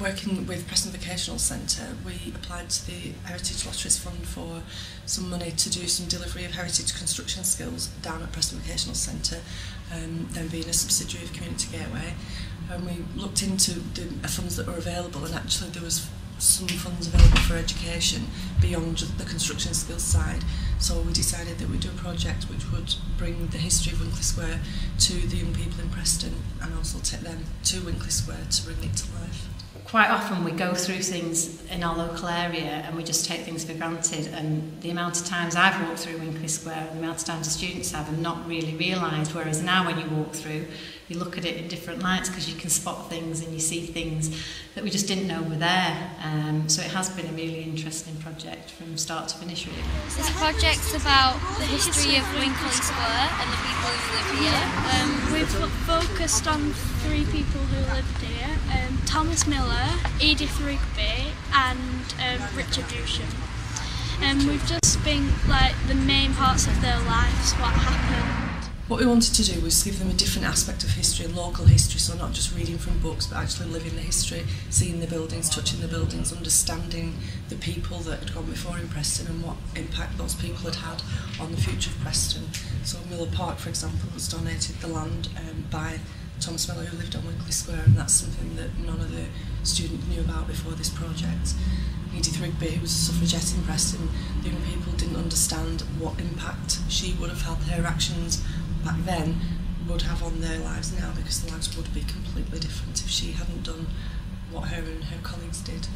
working with Preston Vocational Centre, we applied to the Heritage Lotteries Fund for some money to do some delivery of heritage construction skills down at Preston Vocational Centre, then being a subsidiary of Community Gateway. And we looked into the funds that were available, and actually there was some funds available for education beyond the construction skills side. So we decided that we'd do a project which would bring the history of Winkley Square to the young people in Preston, and also take them to Winkley Square to bring it to life. Quite often we go through things in our local area and we just take things for granted, and the amount of times I've walked through Winkley Square and the amount of times the students have and not really realised, whereas now when you walk through you look at it in different lights because you can spot things and you see things that we just didn't know were there. So it has been a really interesting project from start to finish, really. This project's about the history of Winkley Square and the people who live here. We've focused on 3 people who lived here, Thomas Miller, Edith Rigby and Richard Dewsham. We've just been like the main parts of their lives, what happened. What we wanted to do was give them a different aspect of history, local history, so not just reading from books but actually living the history, seeing the buildings, touching the buildings, understanding the people that had gone before in Preston and what impact those people had had on the future of Preston. So Miller Park, for example, was donated the land by Thomas Miller, who lived on Winkley Square, and that's something that none of the students knew about before this project. Edith Rigby, who was a suffragette in Preston, the young people didn't understand what impact she would have had, her actions back then would have on their lives now, because the lives would be completely different if she hadn't done what her and her colleagues did.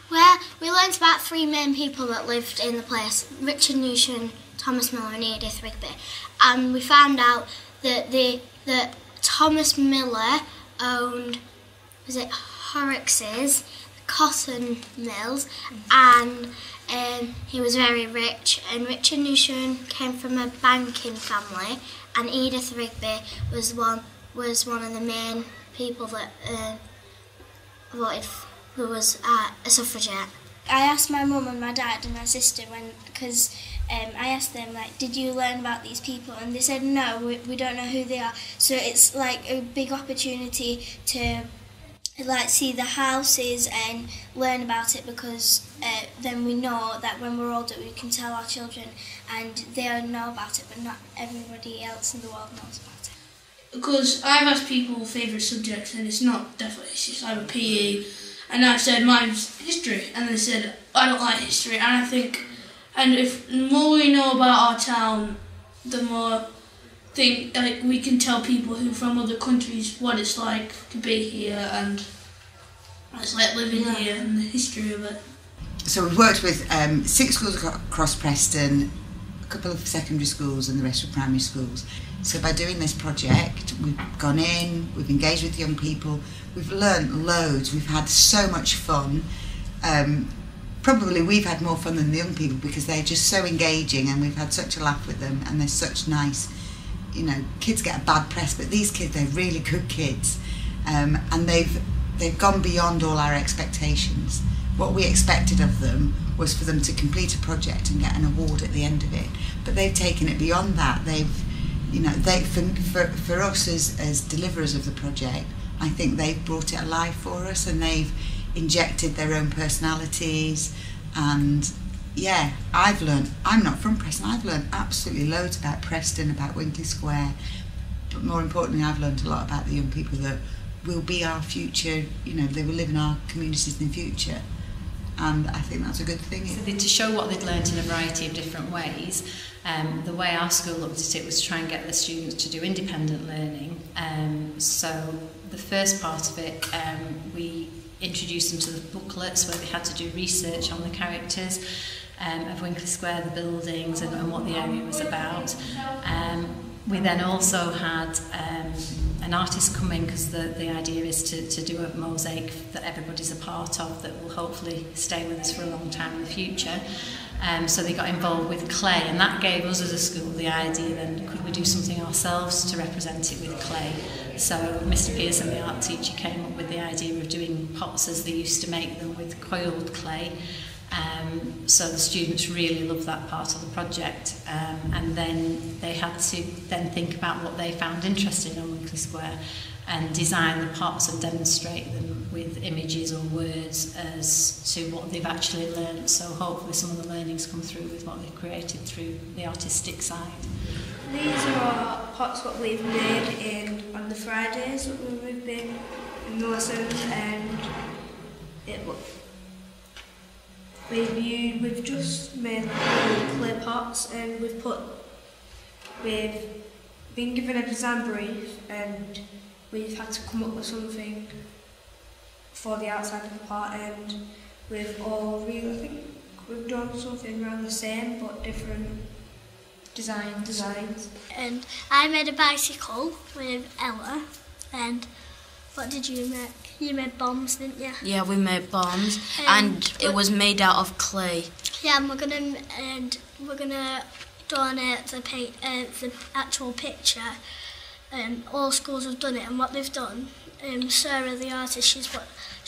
Where we learned about 3 main people that lived in the place: Richard Dewsham, Thomas Miller and Edith Rigby. And we found out that Thomas Miller owned, was it Horrocks's cotton mills, and he was very rich. And Richard Dewsham came from a banking family, and Edith Rigby was one of the main people that voted, who was a suffragette. I asked my mum and my dad and my sister because I asked them, like, did you learn about these people? And they said no, we don't know who they are. So it's like a big opportunity to like see the houses and learn about it, because then we know that when we're older we can tell our children and they'll know about it, but not everybody else in the world knows about it. Because I've asked people favourite subjects and it's not definitely, it's just either PE, and I said mine's history, and they said I don't like history. And I think, and if the more we know about our town, the more like we can tell people who from other countries what it's like to be here and what it's like living here and the history of it. So we've worked with 6 schools across Preston, a couple of secondary schools and the rest were primary schools. So by doing this project, we've gone in, we've engaged with young people, we've learnt loads, we've had so much fun. Probably we've had more fun than the young people because they're just so engaging, and we've had such a laugh with them, and they're such nice, you know, kids get a bad press, but these kids, they're really good kids, and they've gone beyond all our expectations. What we expected of them was for them to complete a project and get an award at the end of it, but they've taken it beyond that. They've, you know, for us as deliverers of the project, I think they've brought it alive for us, and they've injected their own personalities. And yeah, I've learned, I'm not from Preston, I've learned absolutely loads about Preston, about Winkley Square, but more importantly I've learned a lot about the young people that will be our future, you know, they will live in our communities in the future, and I think that's a good thing. So to show what they'd learnt in a variety of different ways, the way our school looked at it was to try and get the students to do independent learning. So the first part of it, we introduced them to the booklets where they had to do research on the characters of Winkley Square, the buildings and what the area was about. We then also had an artist come in, because the idea is to do a mosaic that everybody's a part of that will hopefully stay with us for a long time in the future. So they got involved with clay, and that gave us as a school the idea then, could we do something ourselves to represent it with clay? So Mr Pearson, the art teacher, came up with the idea of doing pots as they used to make them with coiled clay. So the students really loved that part of the project, and then they had to then think about what they found interesting on Winkley Square and design the parts and demonstrate them with images or words as to what they've actually learned. So hopefully some of the learnings come through with what they've created through the artistic side. These are pots what we've made on the Fridays when we've been in the lessons, and we've just made clay pots, and we've been given a design brief, and we've had to come up with something for the outside of the pot, and I think we've done something around the same but different designs. And I made a bicycle with Ella, and what did you make? You made bombs, didn't you? Yeah, we made bombs, and it was made out of clay. Yeah, and we're gonna donate the actual picture. All schools have done it, and what they've done, Sarah, the artist, she's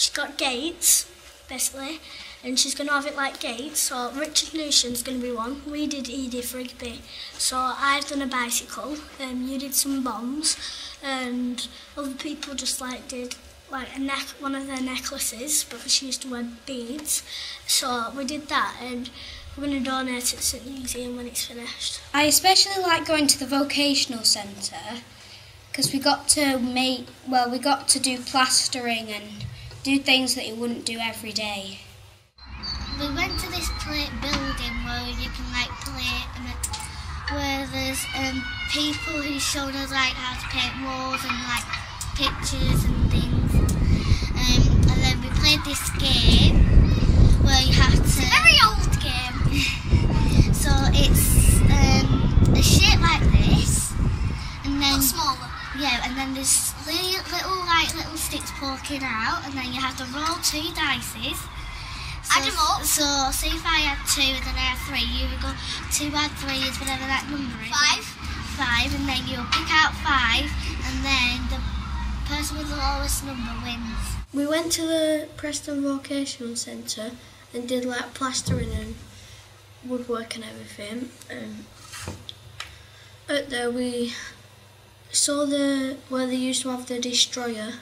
got gates, basically, and she's going to have it like gates. So Richard Newshan's going to be one. We did Edith Rigby. So I've done a bicycle, you did some bombs, and other people just did one of their necklaces, because she used to wear beads. So we did that, and we're going to donate it to St Museum when it's finished. I especially like going to the vocational centre, because we got to do plastering and do things that you wouldn't do every day. We went to this building where you can play, where there's people who's shown us how to paint walls and pictures and things. And then we played this game where you have to. It's a very old game. So it's a shape like this, and then smaller. Yeah, and then there's little sticks poking out, and then you have to roll 2 dices. Add them up. So say if I had 2 and then I had 3, you would go 2 add 3 is whatever that number is. 5, and then you'll pick out 5, and then the person with the lowest number wins. We went to the Preston Vocational Centre and did plastering and woodwork and everything. Out there we saw where they used to have the destroyer.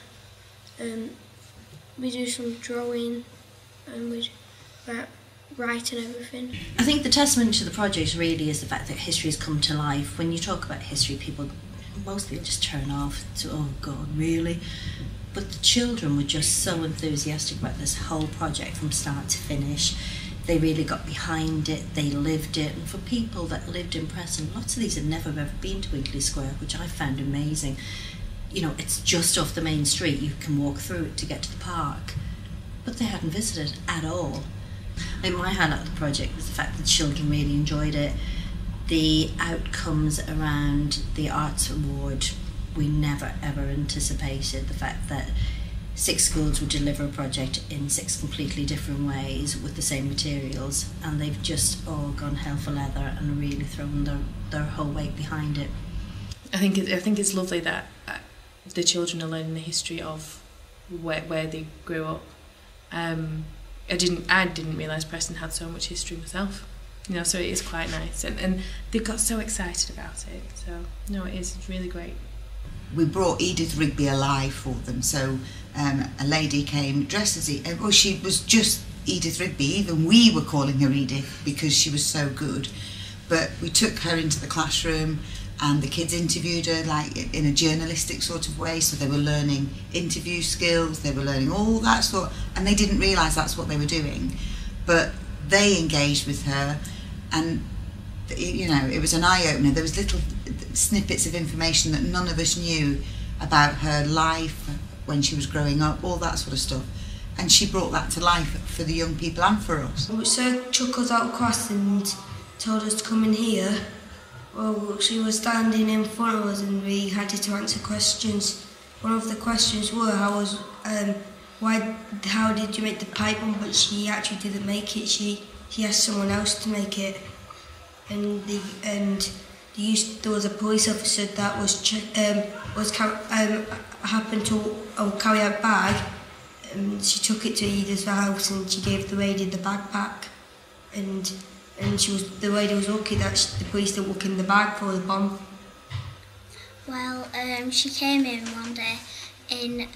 We do some drawing and we write and everything. I think the testament to the project really is the fact that history has come to life. When you talk about history, most people just turn off to, oh God, really? But the children were just so enthusiastic about this whole project from start to finish. They really got behind it, they lived it, and for people that lived in Preston, lots of these had never ever been to Winkley Square, which I found amazing. You know, it's just off the main street, you can walk through it to get to the park, but they hadn't visited at all. I think my highlight of the project was the fact that the children really enjoyed it. The outcomes around the Arts Award, we never ever anticipated the fact that 6 schools would deliver a project in 6 completely different ways with the same materials, and they've just all gone hell for leather and really thrown their whole weight behind it. I think it's lovely that the children are learning the history of where they grew up. I didn't realise Preston had so much history myself, so it is quite nice, and they got so excited about it. So no, it's really great. We brought Edith Rigby alive for them. So a lady came dressed as she was just Edith Rigby. Even we were calling her Edith because she was so good. But we took her into the classroom, and the kids interviewed her in a journalistic sort of way. So they were learning interview skills, they were learning all that sort, and they didn't realise that's what they were doing. But they engaged with her, and it was an eye-opener. There was little snippets of information that none of us knew about her life when she was growing up, all that sort of stuff. And she brought that to life for the young people and for us. So took us out across and told us to come in here. Well, she was standing in front of us and we had to answer questions. One of the questions were, how did you make the pipe bomb? But she actually didn't make it. She asked someone else to make it. And there was a police officer that happened to carry out bag she took it to Edith's house and she gave the lady the backpack, and the lady was lucky that the police didn't look in the bag for the bomb. Well, she came in one day and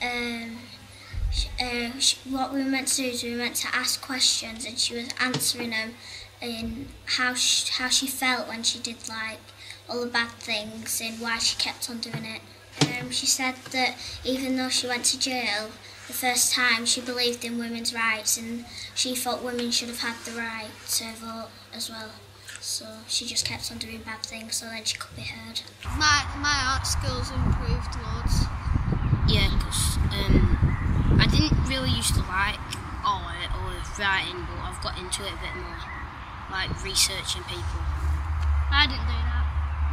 what we were meant to do is we were meant to ask questions, and she was answering them and how she felt when she did like all the bad things and why she kept on doing it. She said that even though she went to jail the first time, she believed in women's rights and she thought women should have had the right to vote as well. So she just kept on doing bad things so then she could be heard. My art skills improved loads. Yeah, because I didn't really used to like art or writing, but I've got into it a bit more, like researching people. I didn't do that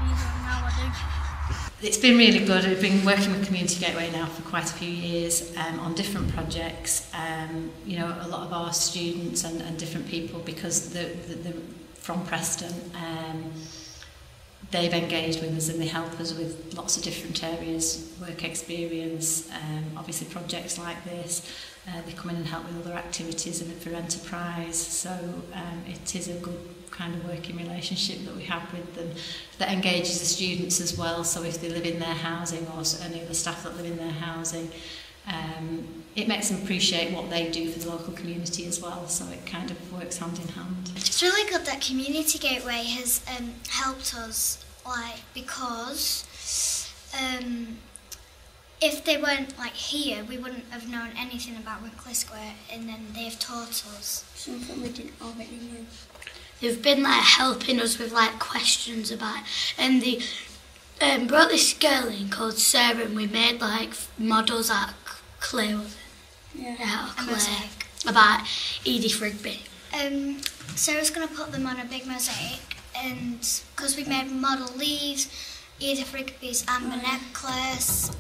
either, now I do. It's been really good. We've been working with Community Gateway now for quite a few years on different projects. You know, a lot of our students and different people, because they're from Preston, they've engaged with us and they help us with lots of different areas, work experience, obviously projects like this. They come in and help with other activities for enterprise. So it is a good kind of working relationship that we have with them that engages the students as well. So if they live in their housing or any of the staff that live in their housing, it makes them appreciate what they do for the local community as well. So it kind of works hand in hand. It's really good that Community Gateway has helped us, like, because if they weren't like here, we wouldn't have known anything about Winkley Square, and then they've taught us something we didn't already know. They've been like helping us with like questions about it. And they brought this girl in called Sarah, and we made like models out of clay with it. Yeah, Out of clay about Edith Rigby. Sarah's going to put them on a big mosaic, and because we made model leaves, Edith Rigby's amber necklace,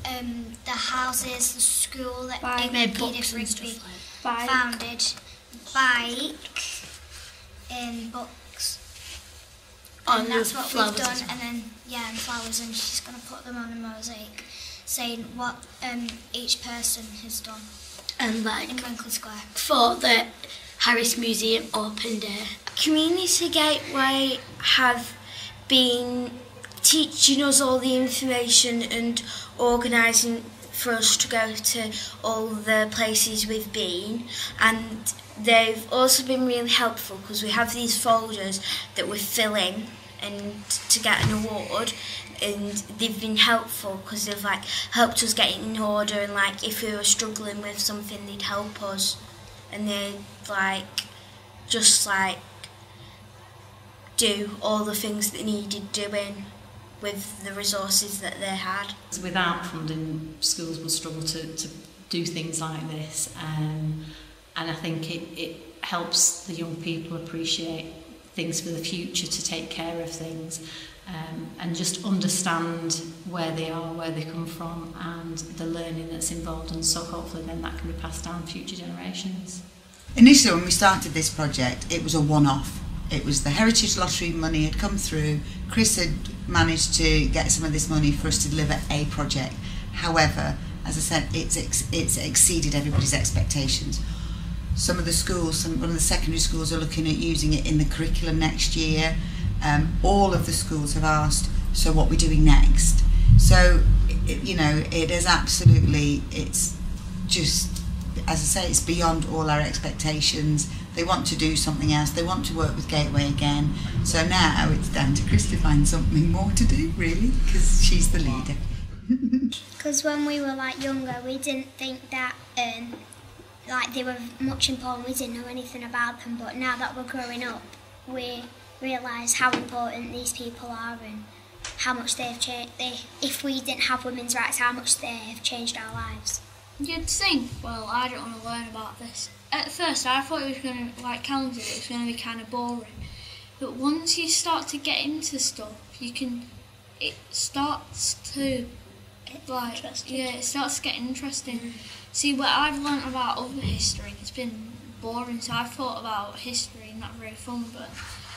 the houses, the school that Edith Rigby founded, bike, and books. And that's what we've done, and then, and flowers, and she's going to put them on a mosaic, saying what each person has done. And like in Winkley Square. For the Harris Museum open day. Community Gateway have been teaching us all the information and organising for us to go to all the places we've been, and they've also been really helpful because we have these folders that we fill in and to get an award, and they've been helpful because they've like helped us get it in order, and like if we were struggling with something they'd help us, and they'd like just like do all the things that needed doing with the resources that they had. Without funding, schools would struggle to do things like this, and I think it helps the young people appreciate things for the future, to take care of things, and just understand where they are, where they come from, and the learning that's involved, and so hopefully then that can be passed down to future generations. Initially when we started this project, it was a one-off. It was the Heritage Lottery money had come through. Chris had managed to get some of this money for us to deliver a project. However, as I said, it's exceeded everybody's expectations. Some of the schools, one of the secondary schools are looking at using it in the curriculum next year. All of the schools have asked, so what we're doing next. So, it is absolutely, it's just, as I say, it's beyond all our expectations. They want to do something else. They want to work with Gateway again. So now it's down to Chris to find something more to do, really, because she's the leader. Because when we were like younger, we didn't think that like they were much important. We didn't know anything about them. But now that we're growing up, we realise how important these people are and how much they've changed. If we didn't have women's rights, how much they have changed our lives. You'd think, well, I don't want to learn about this. At first, I thought it was going to, like Callum did, it was going to be kind of boring. But once you start to get into stuff, it starts to, like, it starts to get interesting. See, what I've learnt about other history, it's been boring, so I've thought about history, not very fun, but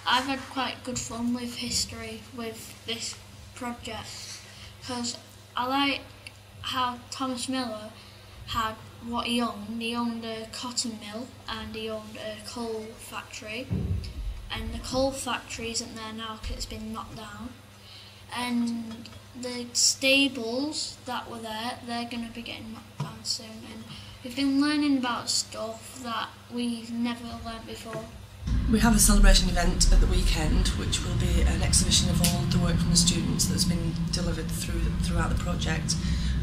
I've had quite good fun with history with this project, because I like how Thomas Miller had what he owned. He owned a cotton mill and he owned a coal factory. And the coal factory isn't there now because it's been knocked down. And the stables that were there, they're going to be getting knocked down soon. And we've been learning about stuff that we've never learned before. We have a celebration event at the weekend, which will be an exhibition of all the work from the students that's been delivered throughout the project.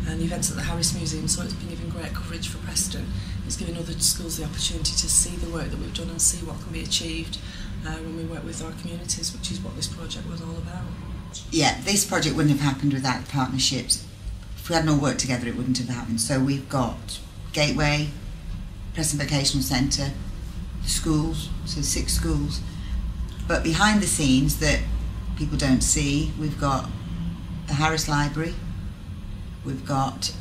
And the event's at the Harris Museum, so it's been giving great coverage for Preston. It's giving other schools the opportunity to see the work that we've done and see what can be achieved when we work with our communities, which is what this project was all about. Yeah, this project wouldn't have happened without the partnerships. If we hadn't all worked together, it wouldn't have happened. So we've got Gateway, Preston Vocational Centre, schools, so 6 schools. But behind the scenes that people don't see, we've got the Harris Library, we've got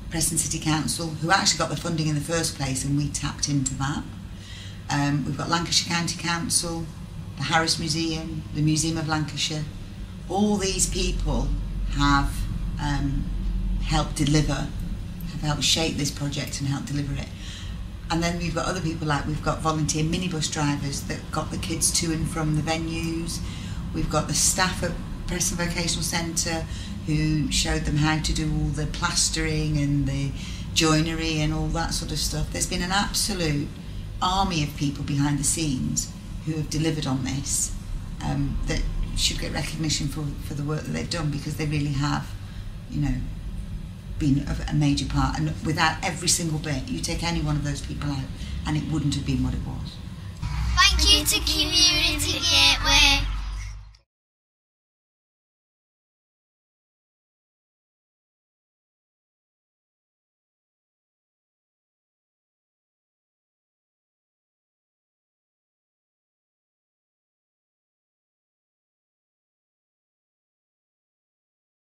Preston City Council, who actually got the funding in the first place and we tapped into that. We've got Lancashire County Council, the Harris Museum, the Museum of Lancashire. All these people have helped deliver, have helped shape this project and helped deliver it. And then we've got other people, like we've got volunteer minibus drivers that got the kids to and from the venues. We've got the staff at Preston Vocational Centre who showed them how to do all the plastering and the joinery and all that sort of stuff. There's been an absolute army of people behind the scenes who have delivered on this that should get recognition for the work that they've done, because they really have, you know, been a major part. And without every single bit, you take any one of those people out and it wouldn't have been what it was. Thank you to Community Gateway.